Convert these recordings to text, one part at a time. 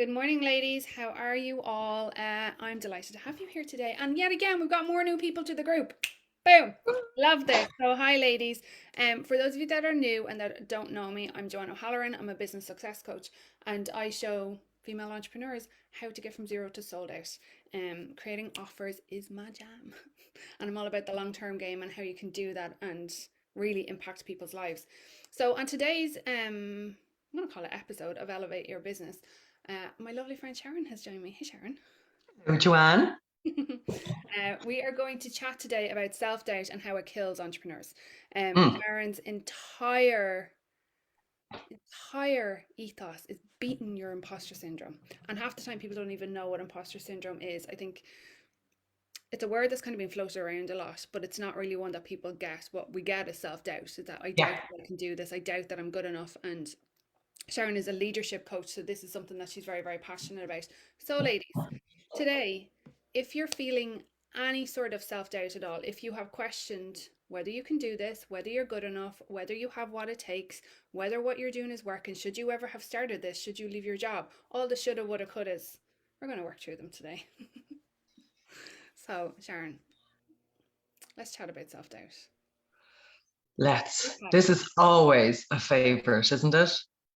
Good morning, ladies. How are you all? I'm delighted to have you here today. And yet again, we've got more new people to the group. Boom. Love this. So, hi, ladies. For those of you that are new and that don't know me, I'm Joanne O'Halloran. I'm a business success coach, and I show female entrepreneurs how to get from zero to sold out. Creating offers is my jam, and I'm all about the long-term game and how you can do that and really impact people's lives. So, on today's I'm going to call it episode of Elevate Your Business. My lovely friend Sharon has joined me. Hey, Sharon. Hello, Joanne. We are going to chat today about self doubt and how it kills entrepreneurs. Mm. Sharon's entire ethos is beating your imposter syndrome, and half the time people don't even know what imposter syndrome is. I think it's a word that's kind of been floated around a lot, but it's not really one that people get. What we get is self doubt. Is that I doubt Yeah. that I can do this. I doubt that I'm good enough, and Sharon is a leadership coach, so this is something that she's very, very passionate about. So, ladies, today, if you're feeling any sort of self doubt at all, if you have questioned whether you can do this, whether you're good enough, whether you have what it takes, whether what you're doing is working, should you ever have started this, should you leave your job, all the shoulda, woulda, couldas, we're going to work through them today. So, Sharon, let's chat about self doubt. We've Let's. had This it. is always a favorite, isn't it?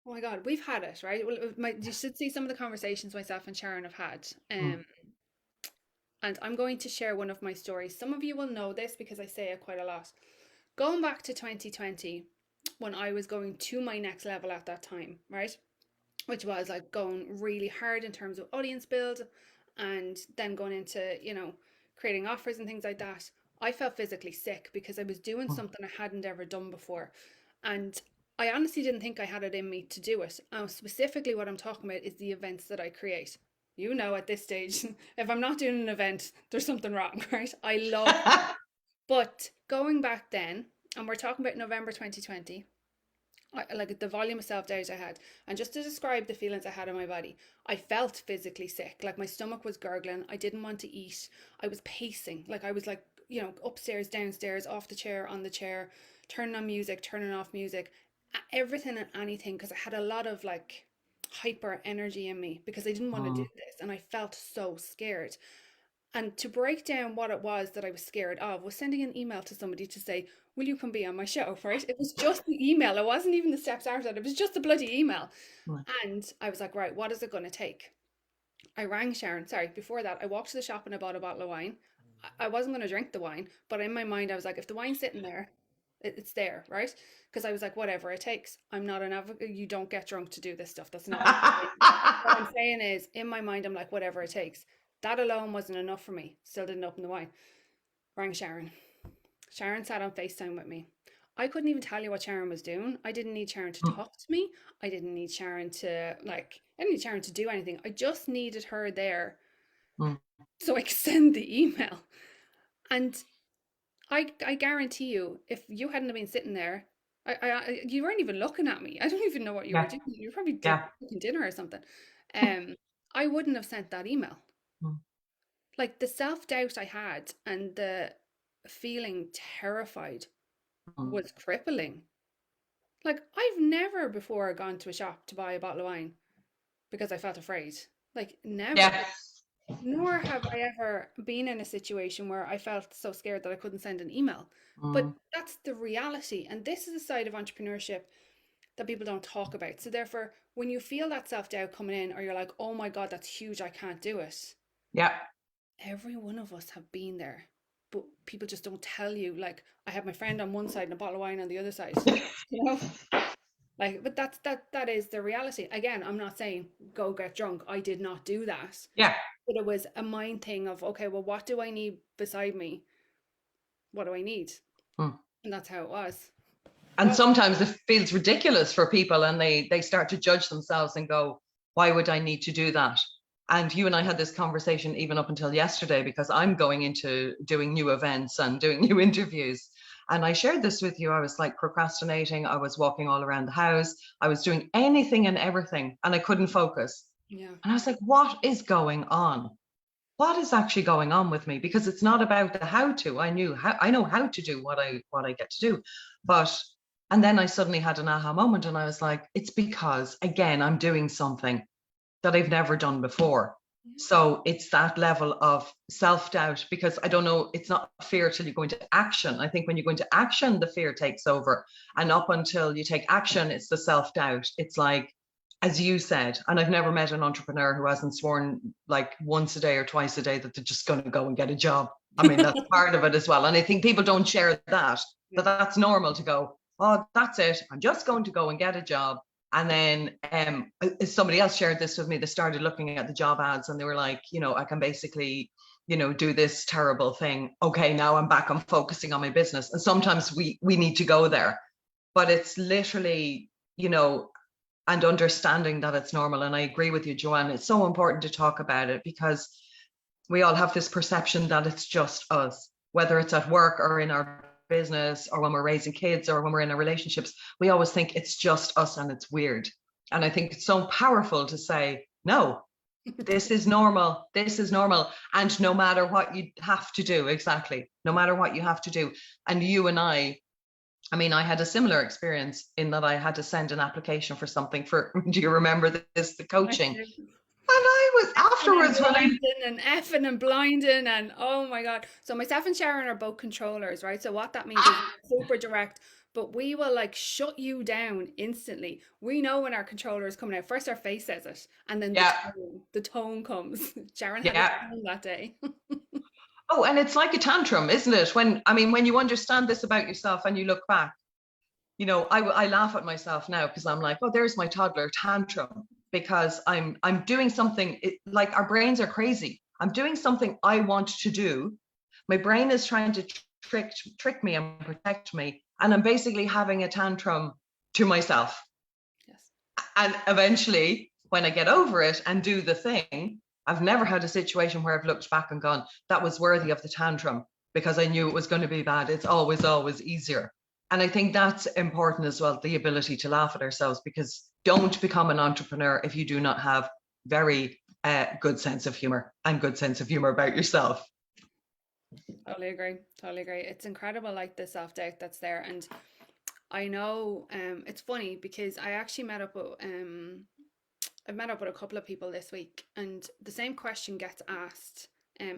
Oh my God, we've had it, right? Well, you should see some of the conversations myself and Sharon have had. Mm. And I'm going to share one of my stories. Some of you will know this because I say it quite a lot. Going back to 2020, when I was going to my next level at that time, right? Which was like going really hard in terms of audience build and then going into, creating offers and things like that. I felt physically sick because I was doing Mm. something I hadn't ever done before. And I honestly didn't think I had it in me to do it. Specifically, what I'm talking about is the events that I create. You know, at this stage, if I'm not doing an event, there's something wrong, right? I love, but going back then, and we're talking about November 2020, like the volume of self doubt I had, and just to describe the feelings I had in my body, I felt physically sick. Like my stomach was gurgling. I didn't want to eat. I was pacing. Like I was like, upstairs, downstairs, off the chair, on the chair, turning on music, turning off music, everything and anything, because I had a lot of like hyper energy in me because I didn't want to do Mm. this and I felt so scared. And to break down what it was that I was scared of was sending an email to somebody to say, will you come be on my show, right? It was just the email. It wasn't even the steps after that. It was just the bloody email. Mm. And I was like, right, what is it going to take? I rang Sharon. Sorry, before that, I walked to the shop and I bought a bottle of wine. I wasn't going to drink the wine, but in my mind, I was like, if the wine's sitting there, it's there, right? Because I was like, whatever it takes. I'm not an advocate. You don't get drunk to do this stuff. That's not what I'm saying. What I'm saying is, in my mind, I'm like, whatever it takes. That alone wasn't enough for me. Still didn't open the wine. Rang Sharon. Sharon sat on FaceTime with me. I couldn't even tell you what Sharon was doing. I didn't need Sharon to Mm. talk to me. I didn't need Sharon to do anything. I just needed her there Mm. so I could send the email. And I guarantee you, if you hadn't have been sitting there, you weren't even looking at me. I don't even know what you were Yeah. doing. You were probably Yeah. cooking dinner or something. Um, I wouldn't have sent that email. Mm. Like the self doubt I had and the feeling terrified Mm. was crippling. Like I've never before gone to a shop to buy a bottle of wine because I felt afraid. Like never. Yeah. Nor have I ever been in a situation where I felt so scared that I couldn't send an email. But Mm. that's the reality. And this is a side of entrepreneurship that people don't talk about. So, therefore, when you feel that self doubt coming in, or you're like, oh my God, that's huge, I can't do it, Yeah. every one of us have been there. But people just don't tell you. Like, I have my friend on one side and a bottle of wine on the other side. You know? Like, but that is the reality. Again, I'm not saying go get drunk. I did not do that. Yeah. But it was a mind thing of, okay, well, what do I need beside me? What do I need? Mm. And that's how it was. And Well, sometimes it feels ridiculous for people and they start to judge themselves and go, why would I need to do that? And you and I had this conversation even up until yesterday because I'm going into doing new events and doing new interviews. And I shared this with you. I was like procrastinating. I was walking all around the house. I was doing anything and everything and I couldn't focus. yeah. And I was like, what is going on? What is actually going on with me? Because it's not about the how to. I know how to do what I get to do. But and then I suddenly had an aha moment and I was like, it's because again, I'm doing something that I've never done before. Yeah. So it's that level of self-doubt, because I don't know, it's not fear till you go into action. I think when you go into action, the fear takes over. And up until you take action, it's the self-doubt. It's like, as you said, and I've never met an entrepreneur who hasn't sworn like once a day or twice a day that they're just going to go and get a job. I mean, that's part of it as well. And I think people don't share that, Yeah. that that's normal to go, oh, that's it. I'm just going to go and get a job. And then somebody else shared this with me. They started looking at the job ads and they were like, you know, I can basically, you know, do this terrible thing. Okay, now I'm back. I'm focusing on my business. And sometimes we need to go there. But it's literally, you know, and understanding that it's normal. And I agree with you, Joanne. It's so important to talk about it because we all have this perception that it's just us, whether it's at work or in our business or when we're raising kids or when we're in our relationships. We always think it's just us and it's weird. And I think it's so powerful to say, no, this is normal. This is normal. And no matter what you have to do, exactly, no matter what you have to do. And you and I mean, I had a similar experience in that I had to send an application for something for, do you remember this, the coaching? And I was afterwards when I And effing and blinding and oh my god. So myself and Sharon are both controllers, right? So what that means is we're super direct, but we will like shut you down instantly. We know when our controller is coming out. First our face says it, and then yeah, the tone comes. Sharon had a yeah. tone that day. Oh, and it's like a tantrum, isn't it? When, I mean, when you understand this about yourself and you look back, you know, I laugh at myself now because I'm like, oh, there's my toddler tantrum because I'm doing something like our brains are crazy. I'm doing something I want to do. My brain is trying to trick me and protect me. And I'm basically having a tantrum to myself. Yes. And eventually, when I get over it and do the thing, I've never had a situation where I've looked back and gone, that was worthy of the tantrum because I knew it was going to be bad. It's always easier. And I think that's important as well, the ability to laugh at ourselves, because don't become an entrepreneur if you do not have very good sense of humor and good sense of humor about yourself. Totally agree. Totally agree. It's incredible, like the self doubt that's there. And I know it's funny because I actually met up with I've met up with a couple of people this week, and the same question gets asked.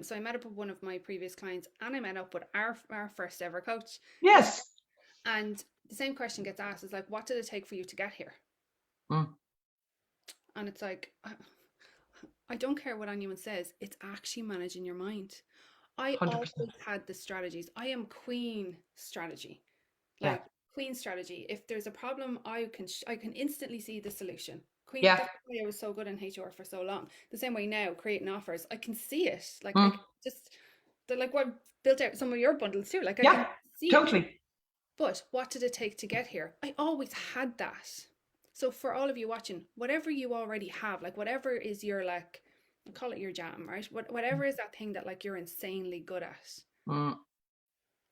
So I met up with one of my previous clients, and I met up with our first ever coach. Yes. And the same question gets asked is like, what did it take for you to get here? Mm. And it's like, I don't care what anyone says. It's actually managing your mind. I 100%. always had the strategies. I am queen strategy. Yeah. Like queen strategy. If there's a problem, I can instantly see the solution. Queen. Yeah. That's why I was so good in HR for so long. The same way now, creating offers, I can see it. Like I Mm. can just they're like what built out some of your bundles too. Like I can Yeah. see it. Totally. But what did it take to get here? I always had that. So for all of you watching, whatever you already have, like whatever is your like, I call it your jam, right? Whatever is that thing that like you're insanely good at, Mm.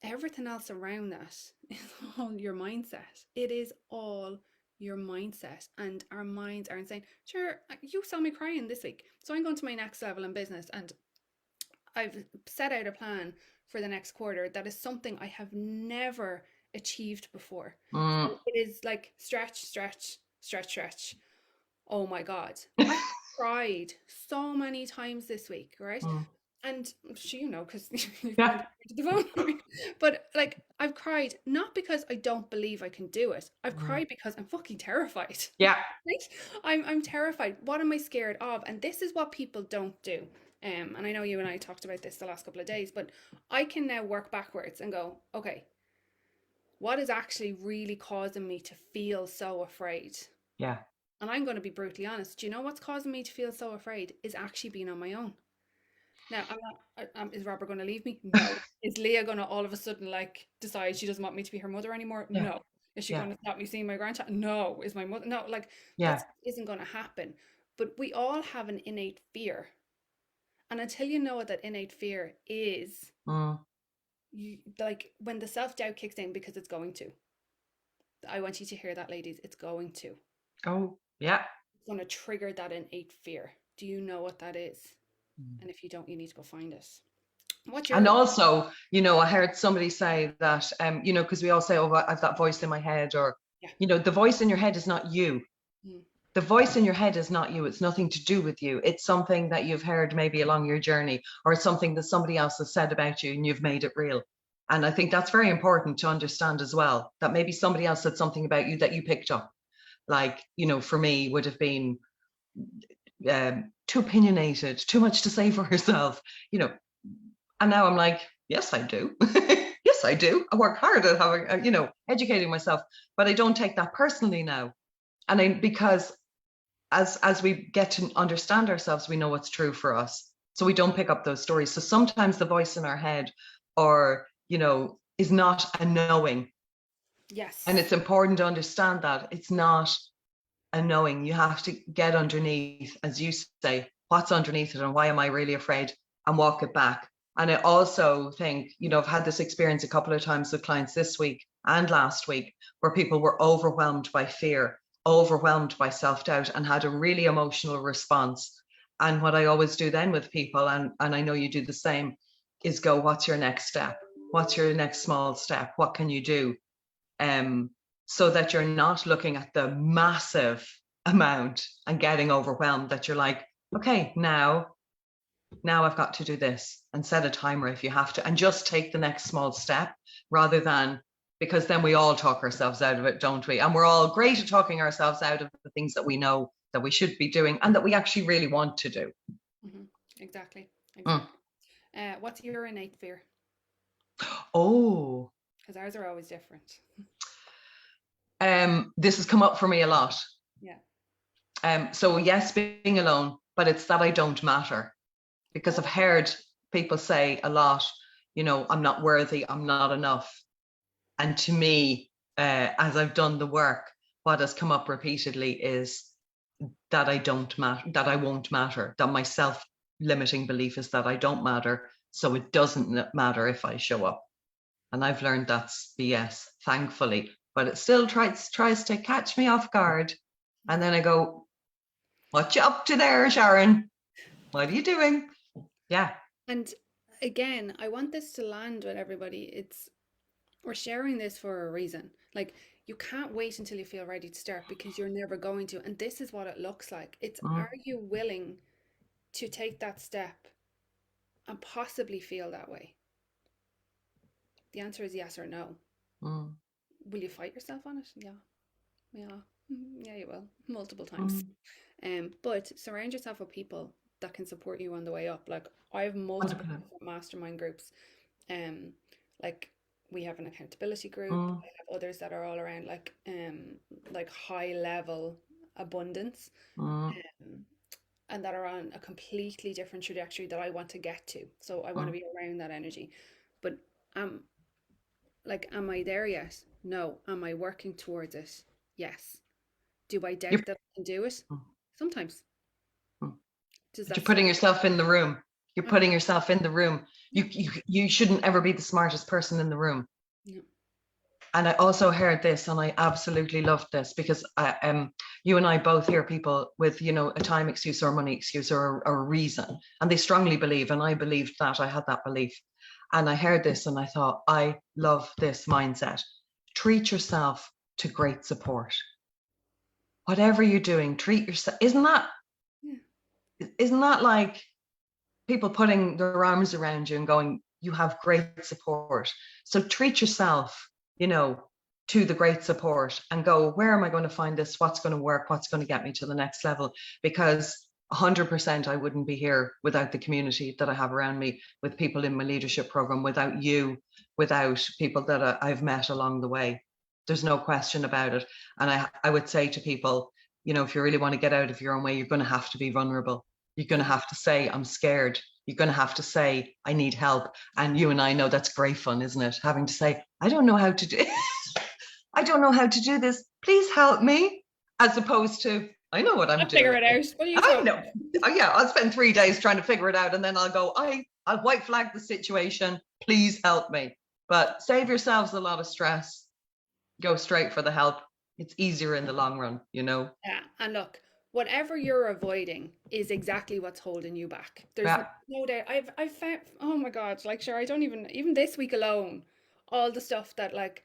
everything else around that is all your mindset. It is all your mindset, and our minds are insane. Sure, you saw me crying this week, so I'm going to my next level in business, and I've set out a plan for the next quarter that is something I have never achieved before. Mm. So it is like stretch, stretch, stretch, stretch. Oh my God. I cried so many times this week, right? Mm. And you know, because you've been Yeah. to the phone. Right? But like, I've cried not because I don't believe I can do it. I've Mm. cried because I'm fucking terrified. Yeah. Right? I'm terrified. What am I scared of? And this is what people don't do. And I know you and I talked about this the last couple of days, but I can now work backwards and go, okay, what is actually really causing me to feel so afraid? Yeah. And I'm going to be brutally honest. Do you know what's causing me to feel so afraid? Is actually being on my own. Now, I'm not. Is Robert going to leave me? No. Is Leah going to all of a sudden like decide she doesn't want me to be her mother anymore? Yeah. No. Is she Yeah. going to stop me seeing my grandchild? No. Is my mother? No. Like Yeah. that isn't going to happen. But we all have an innate fear, and until you know what that innate fear is, Mm. you like when the self doubt kicks in because it's going to. I want you to hear that, ladies. It's going to. Oh, yeah. It's going to trigger that innate fear. Do you know what that is? Mm. And if you don't, you need to go find it. What's And your also, you know, I heard somebody say that, you know, because we all say, oh, I have that voice in my head, or, yeah? you know, the voice in your head is not you. Mm. The voice in your head is not you. It's nothing to do with you. It's something that you've heard maybe along your journey, or it's something that somebody else has said about you and you've made it real. And I think that's very important to understand as well, that maybe somebody else said something about you that you picked up. Like, for me, would have been too opinionated, too much to say for herself, and now I'm like, yes, I do. Yes, I do. I work hard at having, educating myself, but I don't take that personally now. And because as we get to understand ourselves, we know what's true for us. So we don't pick up those stories. So sometimes the voice in our head, or, is not a knowing. And Yes. it's important to understand that it's not a knowing. You have to get underneath, as you say, what's underneath it and why am I really afraid, and walk it back. And I also think, I've had this experience a couple of times with clients this week and last week where people were overwhelmed by fear, overwhelmed by self-doubt, and had a really emotional response. And what I always do then with people, and I know you do the same, is go, what's your next step? What's your next small step? What can you do? So that you're not looking at the massive amount and getting overwhelmed, that you're like, okay, now I've got to do this, and set a timer if you have to, and just take the next small step, rather than, because then we all talk ourselves out of it, don't we? And we're all great at talking ourselves out of the things that we know that we should be doing and that we actually really want to do. Hmm. Exactly. Mm. Exactly. What's your innate fear? Oh, Because ours are always different. this has come up for me a lot. Yeah. So yes, being alone, but it's that I don't matter, because Oh, I've heard people say a lot, I'm not worthy, I'm not enough. And to me, as I've done the work, what has come up repeatedly is that I don't matter, that I won't matter, that my self-limiting belief is that I don't matter. So it doesn't matter if I show up. And I've learned that's BS, thankfully. But it still tries to catch me off guard. And then I go, what you up to there, Sharon? What are you doing? Yeah. and again, I want this to land with everybody. We're sharing this for a reason. Like, you can't wait until you feel ready to start, because you're never going to. And this is what it looks like. It's, Mm, are you willing to take that step and possibly feel that way? The answer is yes or no. mm, Will you fight yourself on it? Yeah. Yeah. Yeah, you will. Multiple times. mm. But surround yourself with people that can support you on the way up. Like, I have multiple 100%. different mastermind groups. Um, like, we have an accountability group. Mm, I have others that are all around like high level abundance, mm, um, and that are on a completely different trajectory that I want to get to. So I want to mm. be around that energy. But um, am I there yet? No. Am I working towards it? Yes. Do I You're, doubt that I can do it? mm, Sometimes. mm. Does But that you're stop? putting yourself in the room. You're Oh, putting yourself in the room. yeah. You shouldn't ever be the smartest person in the room. Yeah. And I also heard this, and I absolutely loved this, because you and I both hear people with, a time excuse or a money excuse or a reason, and they strongly believe, and I believed that, I had that belief. And I heard this and I thought, I love this mindset. Treat yourself to great support. Whatever you're doing, treat yourself. Yeah. Isn't that like people putting their arms around you and going, you have great support. So treat yourself, you know, to the great support, and go, where am I going to find this? What's going to work? What's going to get me to the next level? Because 100% I wouldn't be here without the community that I have around me, with people in my leadership program, without you, without people that I've met along the way. There's no question about it. And I would say to people, if you really want to get out of your own way, you're going to have to be vulnerable. You're going to have to say, I'm scared. You're going to have to say, I need help. And you and I know that's great fun, isn't it? Having to say, I don't know how to do I don't know how to do this. Please help me. As opposed to, I know what I'm I'll figure doing. it out. What are you I talking know. about? Oh, yeah, I'll spend 3 days trying to figure it out, and then I'll go, I'll white flag the situation. Please help me. But save yourselves a lot of stress. Go straight for the help. It's easier in the long run. Yeah. And look, whatever you're avoiding is exactly what's holding you back. There's Yeah. no doubt. I've found, oh my God, like, sure, I don't even this week alone, all the stuff that, like,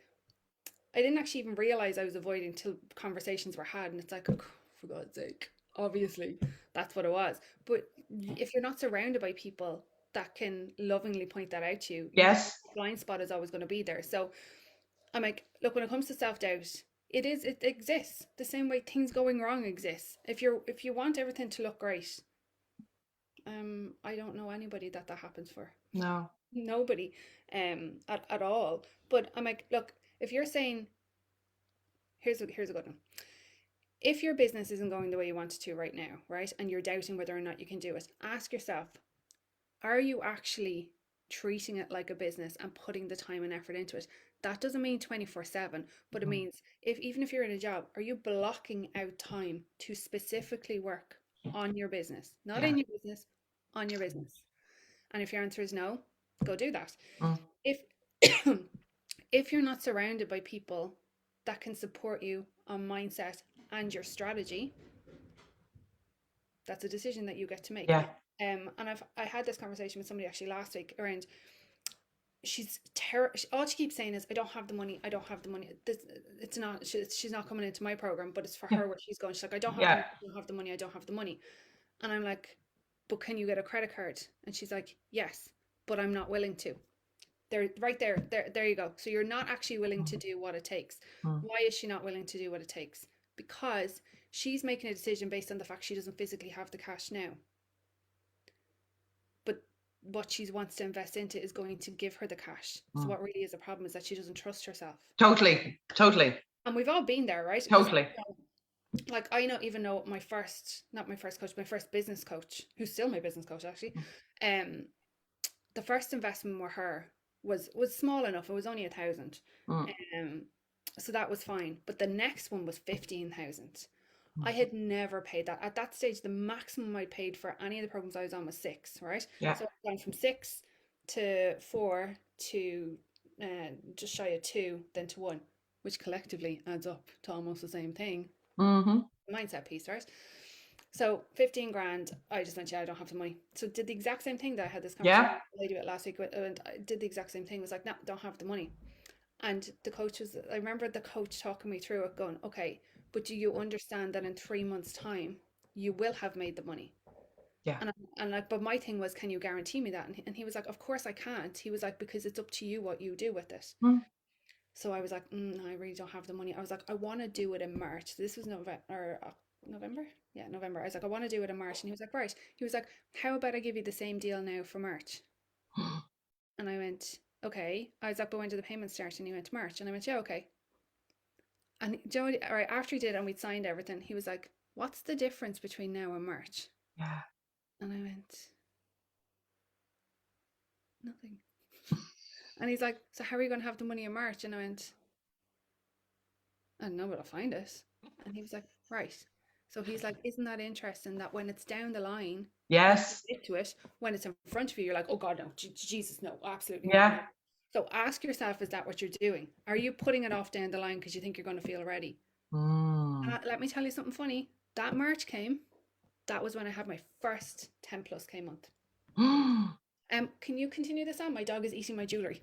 I didn't actually even realize I was avoiding till conversations were had, and it's like, oh, for God's sake. Obviously, that's what it was. But if you're not surrounded by people that can lovingly point that out to you, your Yes. blind spot is always going to be there. So I'm like, look, when it comes to self-doubt, it exists the same way things going wrong exists. If you want everything to look great, I don't know anybody that happens for. No. Nobody, at all. But I'm like, look, if you're saying, here's a good one. If your business isn't going the way you want it to right now, right, and you're doubting whether or not you can do it, ask yourself, are you actually treating it like a business and putting the time and effort into it? That doesn't mean 24/7, but it means even if you're in a job, are you blocking out time to specifically work on your business? Not Yeah. in your business, on your business. And if your answer is no, go do that. Mm. If if you're not surrounded by people that can support you on mindset and your strategy, that's a decision that you get to make. Yeah. And I had this conversation with somebody actually last week around, all she keeps saying is, I don't have the money, I don't have the money. It's not, she's not coming into my program, but it's for Yeah. her where she's going. She's like, I don't have the Yeah. money, I don't have the money, I don't have the money. And I'm like, but can you get a credit card? And she's like, yes, but I'm not willing to. There, right there you go. So you're not actually willing to do what it takes. Mm. Why is she not willing to do what it takes? Because she's making a decision based on the fact she doesn't physically have the cash now. But what she wants to invest into is going to give her the cash. So what really is a problem is that she doesn't trust herself. Totally. And we've all been there, right? Totally. Like, I know, even though my first, not my first coach, my first business coach, who's still my business coach actually, the first investment with her was small enough. It was only 1,000. So that was fine. But the next one was 15,000. I had never paid that. At that stage, the maximum I paid for any of the programs I was on was 6, right? Yeah. So I've gone from 6 to 4 to just shy of 2, then to 1, which collectively adds up to almost the same thing. Mindset piece, right? So 15 grand, I just went, yeah, I don't have the money. So did the exact same thing that I had this conversation with the lady about last week, and I did the exact same thing. It was like, no, don't have the money. And the coach was, I remember the coach talking me through it, going, okay, but do you understand that in 3 months' time, you will have made the money? Yeah. And like, but my thing was, can you guarantee me that? And he was like, of course I can't. He was like, because it's up to you what you do with it. So I was like, no, I really don't have the money. I was like, I want to do it in March. This was November? Yeah, November. I was like, I want to do it in March. And he was like, right. He was like, how about I give you the same deal now for March? And I went, okay. I was like, but when did the payment start? And he went, March. And I went, yeah, okay. And Joe, right after he did, and we'd signed everything, he was like, what's the difference between now and March? Yeah. And I went, nothing. And he's like, so how are you going to have the money in March? And I went, I don't know, but I'll find it. And he was like, right. So he's like, isn't that interesting that when it's down the line, yes, you get to it, when it's in front of you, you're like, oh God, no, Jesus, no, absolutely yeah, not. So ask yourself, is that what you're doing? Are you putting it off down the line because you think you're going to feel ready? Let me tell you something funny. That March came. That was when I had my first 10 plus K month. Can you continue this on? My dog is eating my jewelry.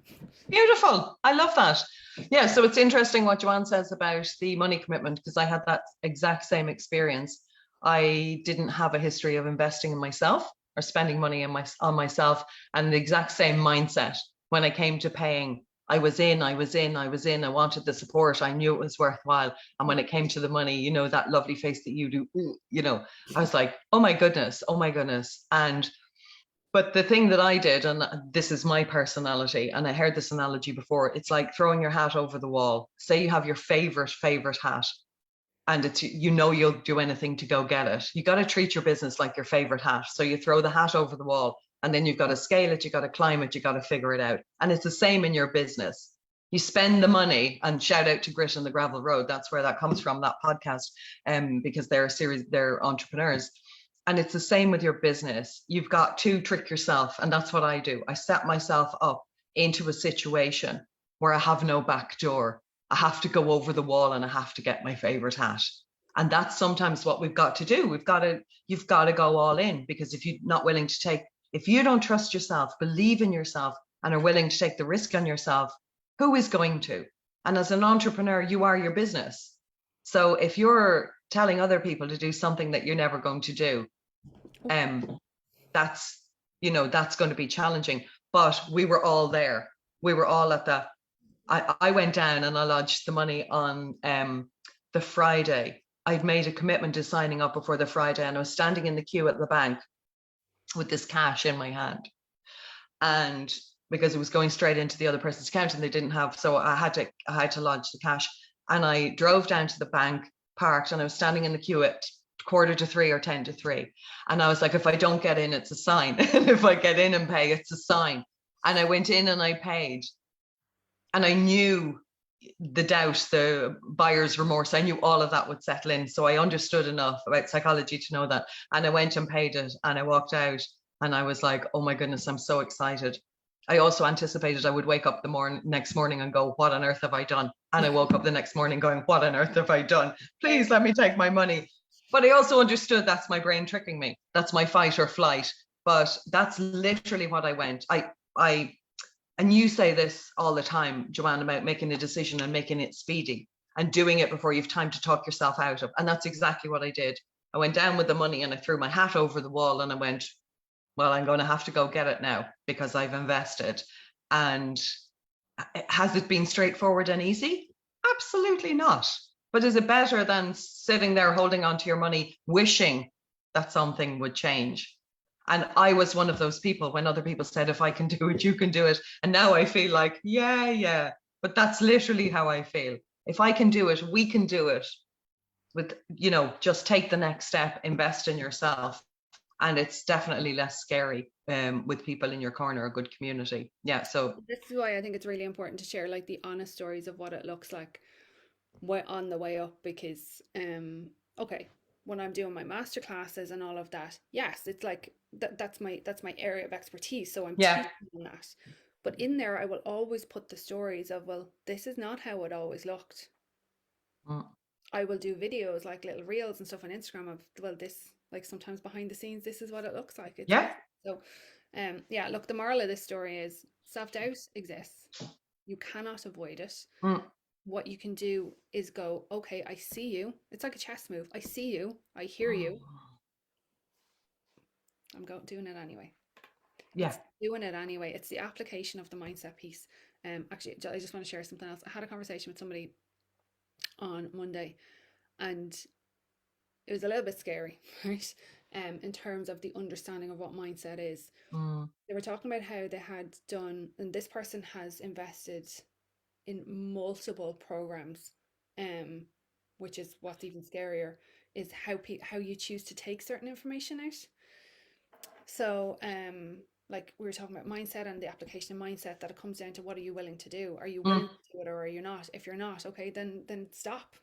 Beautiful. I love that. Yeah, so it's interesting what Joanne says about the money commitment, because I had that exact same experience. I didn't have a history of investing in myself or spending money on myself, and the exact same mindset. When I came to paying, I was in, I wanted the support. I knew it was worthwhile. And when it came to the money, you know, that lovely face that you do, you know, I was like, oh my goodness. But the thing that I did, and this is my personality, and I heard this analogy before, it's like throwing your hat over the wall. Say you have your favorite hat, and it's, you know, you'll do anything to go get it. You got to treat your business like your favorite hat. So you throw the hat over the wall, and then you've got to scale it, you got to climb it, you got to figure it out. And it's the same in your business. You spend the money, and shout out to Grit on the Gravel Road. That's where that comes from, that podcast, because they're entrepreneurs. And it's the same with your business. You've got to trick yourself. And that's what I do. I set myself up into a situation where I have no back door. I have to go over the wall, and I have to get my favorite hat. And that's sometimes what we've got to do. You've got to go all in, because if you're not willing to take, if you don't trust yourself, believe in yourself, and are willing to take the risk on yourself, who is going to? And as an entrepreneur, you are your business. So if you're telling other people to do something that you're never going to do, that's, that's going to be challenging. But we were all there. We were all at the, I went down and I lodged the money on the Friday. I'd made a commitment to signing up before the Friday, and I was standing in the queue at the bank with this cash in my hand. And because it was going straight into the other person's account and they didn't have, so I had to lodge the cash. And I drove down to the bank, parked, and I was standing in the queue at 2:45 or 2:50. And I was like, if I don't get in, it's a sign. And if I get in and pay, it's a sign. And I went in and I paid. And I knew the doubt, the buyer's remorse, I knew all of that would settle in. So I understood enough about psychology to know that. And I went and paid it, and I walked out and I was like, oh my goodness, I'm so excited. I also anticipated I would wake up the next morning and go, what on earth have I done? And I woke up the next morning going, what on earth have I done? Please let me take my money. But I also understood that's my brain tricking me. That's my fight or flight. But that's literally what I went. And you say this all the time, Joanne, about making a decision and making it speedy and doing it before you've time to talk yourself out of. And that's exactly what I did. I went down with the money and I threw my hat over the wall and I went, well, I'm going to have to go get it now because I've invested. And has it been straightforward and easy? Absolutely not. But is it better than sitting there holding on to your money, wishing that something would change? And I was one of those people when other people said, if I can do it, you can do it. And now I feel like, yeah. But that's literally how I feel. If I can do it, we can do it. With, just take the next step, invest in yourself. And it's definitely less scary with people in your corner, a good community. Yeah. So this is why I think it's really important to share like the honest stories of what it looks like on the way up, because okay, when I'm doing my master classes and all of that, yes, it's like that's my area of expertise, so I'm yeah. teaching that. But in there I will always put the stories of, well, this is not how it always looked. I will do videos like little reels and stuff on Instagram of, well, this, like, sometimes behind the scenes, this is what it looks like. It's Yeah. so yeah, look, the moral of this story is self-doubt exists. You cannot avoid it. What you can do is go, okay, I see you. It's like a chess move. I see you. I hear you. I'm doing it anyway. Yeah. It's doing it anyway. It's the application of the mindset piece. Actually, I just want to share something else. I had a conversation with somebody on Monday, and it was a little bit scary, right? In terms of the understanding of what mindset is. They were talking about how they had done, and this person has invested in multiple programs, which is what's even scarier, is how you choose to take certain information out. So, like we were talking about mindset and the application of mindset, that it comes down to, what are you willing to do? Are you willing to do it, or are you not? If you're not, okay, then stop.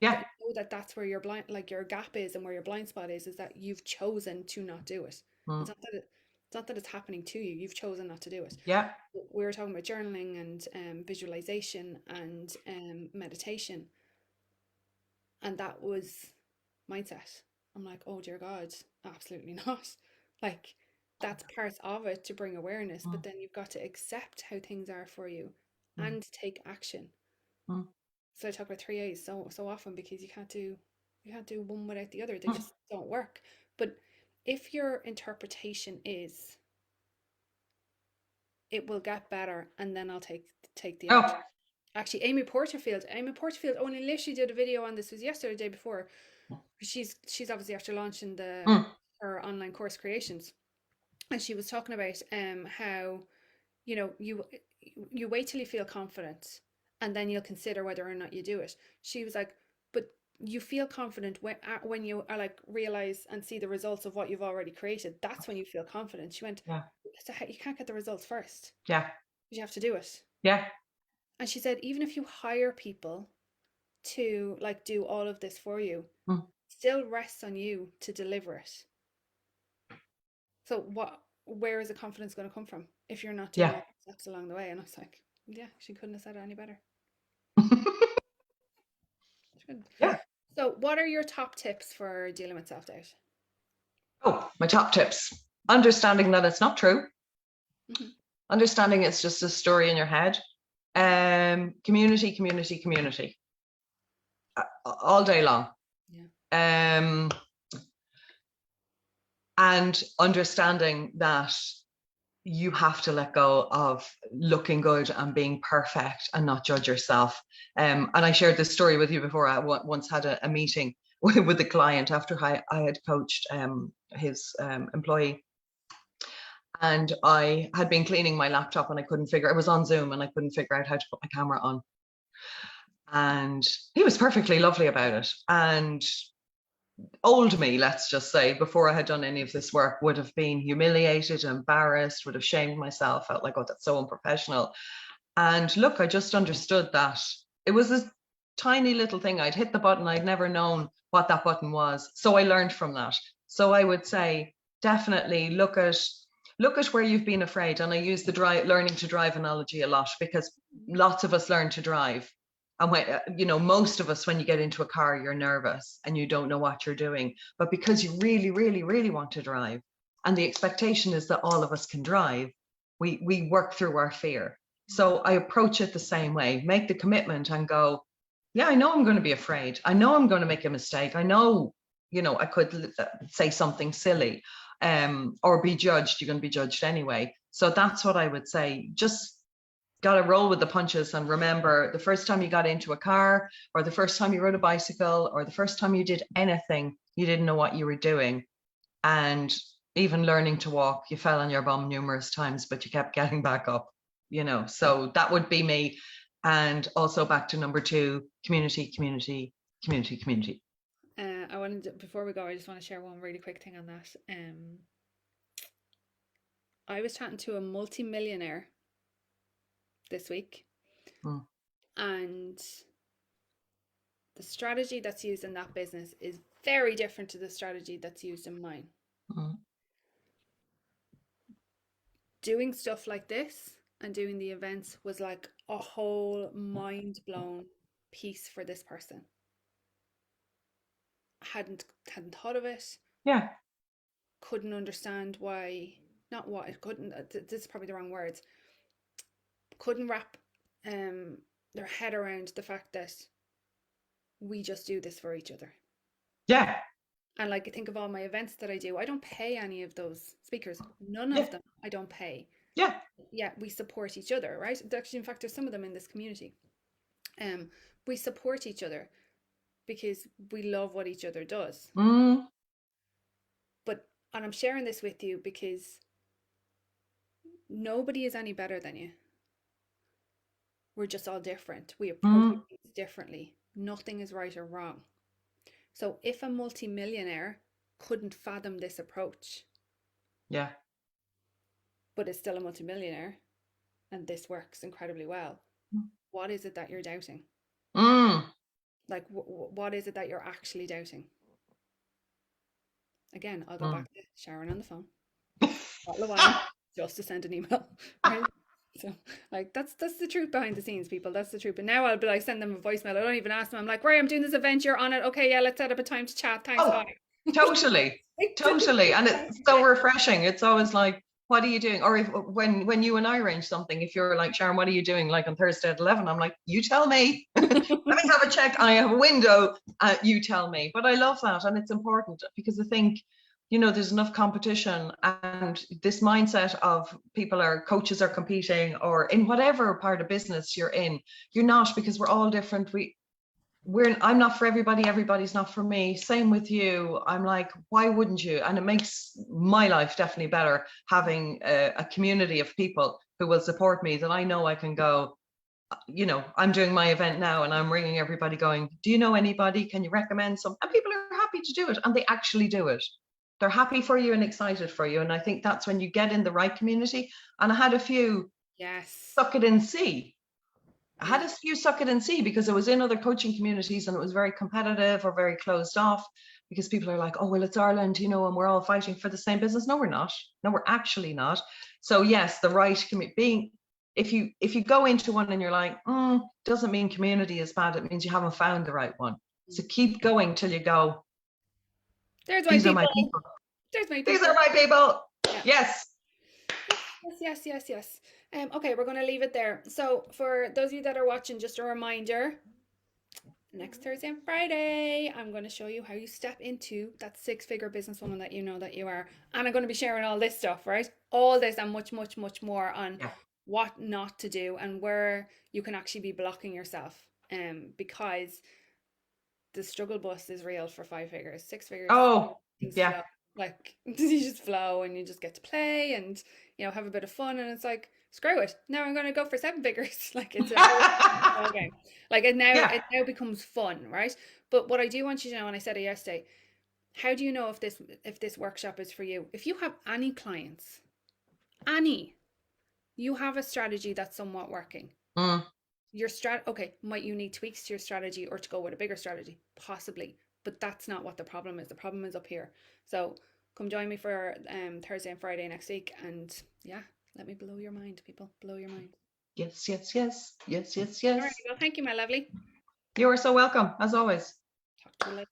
Yeah. Know that that's where your your gap is, and where your blind spot is that you've chosen to not do it. It's not that it's happening to you. You've chosen not to do it. Yeah. We were talking about journaling and visualization and meditation, and that was mindset. I'm like, oh dear God, absolutely not. Like, that's part of it, to bring awareness, but then you've got to accept how things are for you and take action. So I talk about 3A's so often, because you can't do one without the other. They just don't work. But if your interpretation is, it will get better, and then I'll take the action. Actually, Amy Porterfield only literally did a video on this. It was yesterday, the day before. She's obviously after launching her online course Creations, and she was talking about how, you wait till you feel confident, and then you'll consider whether or not you do it. She was like, but you feel confident when you are like, realize and see the results of what you've already created. That's when you feel confident. She went, so you can't get the results first. Yeah. You have to do it. Yeah. And she said, even if you hire people to like do all of this for you, still rests on you to deliver it. So where is the confidence going to come from if you're not doing steps along the way? And I was like, yeah, she couldn't have said it any better. Yeah. So what are your top tips for dealing with self-doubt? Oh, my top tips. Understanding that it's not true. Understanding it's just a story in your head. Community all day long. and understanding that you have to let go of looking good and being perfect and not judge yourself. And I shared this story with you before. I once had a meeting with the client after I had coached his employee. And I had been cleaning my laptop and I couldn't figure, it was on Zoom and I couldn't figure out how to put my camera on. And he was perfectly lovely about it. And old me, let's just say, before I had done any of this work, would have been humiliated, embarrassed, would have shamed myself, felt like, oh, that's so unprofessional. And look, I just understood that it was this tiny little thing. I'd hit the button. I'd never known what that button was. So I learned from that. So I would say, definitely look at where you've been afraid. And I use the learning to drive analogy a lot, because lots of us learn to drive. And when, most of us, when you get into a car, you're nervous and you don't know what you're doing. But because you really, really, really want to drive, and the expectation is that all of us can drive, we work through our fear. So I approach it the same way, make the commitment and go, yeah, I know I'm going to be afraid. I know I'm going to make a mistake. I know, I could say something silly or be judged. You're going to be judged anyway. So that's what I would say. Just got to roll with the punches and remember, the first time you got into a car, or the first time you rode a bicycle, or the first time you did anything, you didn't know what you were doing. And even learning to walk, you fell on your bum numerous times, but you kept getting back up, so that would be me. And also back to number 2, community. I wanted to, before we go, I just want to share one really quick thing on that. I was chatting to a multi-millionaire this week, and the strategy that's used in that business is very different to the strategy that's used in mine. Doing stuff like this and doing the events was like a whole mind blown piece for this person. Hadn't thought of it. Yeah. Couldn't understand why. Not what it couldn't. This is probably the wrong words. Couldn't wrap their head around the fact that we just do this for each other. Yeah. And like, I think of all my events that I do, I don't pay any of those speakers. None of them I don't pay. Yeah. Yeah, we support each other, right? Actually, in fact, there's some of them in this community. We support each other because we love what each other does. But, and I'm sharing this with you because nobody is any better than you. We're just all different. We approach things differently. Nothing is right or wrong. So if a multi-millionaire couldn't fathom this approach, but is still a multi-millionaire, and this works incredibly well, what is it that you're doubting? Like, what is it that you're actually doubting? Again, I'll go back to Sharon on the phone. Bottle of wine, just to send an email, right? So, like, that's the truth behind the scenes, people. That's the truth. But now I'll be like, send them a voicemail. I don't even ask them. I'm like, right, I'm doing this event. You're on it. Okay, yeah, let's set up a time to chat. Thanks, bye. Totally. And it's so refreshing. It's always like, what are you doing? Or if when you and I arrange something, if you're like, Sharon, what are you doing like on Thursday at 11? I'm like, you tell me. Let me have a check. I have a window. You tell me. But I love that. And it's important because I think, there's enough competition, and this mindset of coaches are competing, or in whatever part of business you're in, you're not, because we're all different. I'm not for everybody. Everybody's not for me. Same with you. I'm like, why wouldn't you? And it makes my life definitely better having a community of people who will support me, that I know I can go, I'm doing my event now and I'm ringing everybody going, do you know anybody? Can you recommend some? And people are happy to do it, and they actually do it. They're happy for you and excited for you. And I think that's when you get in the right community. And I had a few suck it and see. I had a few suck it and see, because I was in other coaching communities and it was very competitive or very closed off, because people are like, oh, well, it's Ireland, and we're all fighting for the same business. No, we're not. No, we're actually not. So yes, the right community, if you go into one and you're like, doesn't mean community is bad. It means you haven't found the right one. So keep going till you go, these are my people. These are my people. Yeah. Yes. Okay, we're going to leave it there. So for those of you that are watching, just a reminder, next Thursday and Friday, I'm going to show you how you step into that six-figure businesswoman that you know that you are. And I'm going to be sharing all this stuff, right? All this and much, much, much more on Yeah. what not to do and where you can actually be blocking yourself. Because the struggle bus is real for five figures, six figures, Oh, things yeah. flow. Like you just flow and you just get to play and have a bit of fun and it's like screw it. Now I'm gonna go for seven figures. Like it's a whole different ball game. Like Yeah. it now becomes fun, right? But what I do want you to know, and I said it yesterday, how do you know if this workshop is for you? If you have any clients, any, you have a strategy that's somewhat working. Mm. Your okay, might you need tweaks to your strategy or to go with a bigger strategy? Possibly. But that's not what the problem is. The problem is up here. So come join me for Thursday and Friday next week and yeah, let me blow your mind, people. Blow your mind. Yes, yes, yes, yes, yes, All right, yes. well, thank you, my lovely. You are so welcome, as always. Talk to you later.